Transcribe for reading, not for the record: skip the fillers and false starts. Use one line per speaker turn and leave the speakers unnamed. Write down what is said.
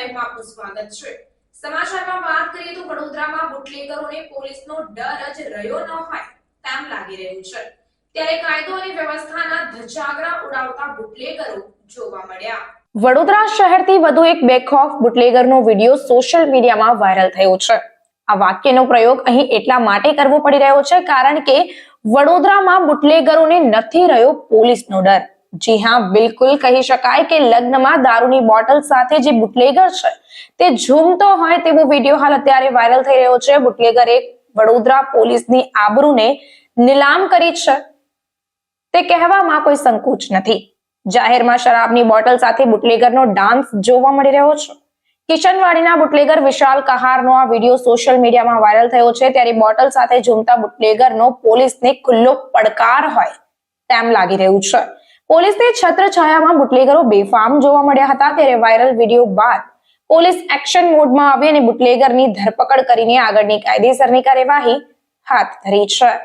બુલેટિનમાં આપનું સ્વાગત છે। સમાચારમાં વાત કરીએ તો વડોદરામાં બુટલેગરોને પોલીસનો ડર જ રહ્યો ન હોય તેમ લાગી રહ્યું છે। ત્યારે કાયદો અને વ્યવસ્થાના ધજાગરા ઉડાવતા બુટલેગરો જોવા મળ્યા। વડોદરા શહેરથી વધુ એક બેખૌફ બુટલેગરનો વિડીયો સોશિયલ મીડિયામાં વાયરલ થયો છે। આ વાક્યનો પ્રયોગ અહીં એટલા માટે કરવો પડી રહ્યો છે કારણ કે વડોદરામાં બુટલેગરોને નથી રહ્યો પોલીસનો ડર। જી હા, બિલકુલ કહી શકાય કે લગ્નમાં દારૂની બોટલ સાથે જે બુટલેગર છે તે ઝૂમતો હોય તેવો વિડીયો હાલ અત્યારે વાયરલ થઈ રહ્યો છે। બુટલેગરે વડોદરા પોલીસની આબરૂને નીલામ કરી છે તે કહેવામાં કોઈ સંકોચ નથી। જાહેરમાં શરાબની બોટલ સાથે બુટલેગરનો ડાન્સ જોવા મળી રહ્યો છે। કિશનવાડીના બુટલેગર વિશાલ કહારનો આ વિડીયો સોશિયલ મીડિયામાં વાયરલ થયો છે। ત્યારે બોટલ સાથે ઝૂમતા બુટલેગરનો પોલીસને ખુલ્લો પડકાર હોય તેમ લાગી રહ્યું છે। પોલીસની છત્રછાયામાં બુટલેગરો બેફામ જોવા મળ્યા હતા। ત્યારે વાયરલ વિડીયો બાદ પોલીસ એક્શન મોડમાં આવી અને બુટલેગરની ધરપકડ કરીને આગળની કાયદેસરની કાર્યવાહી હાથ ધરી છે।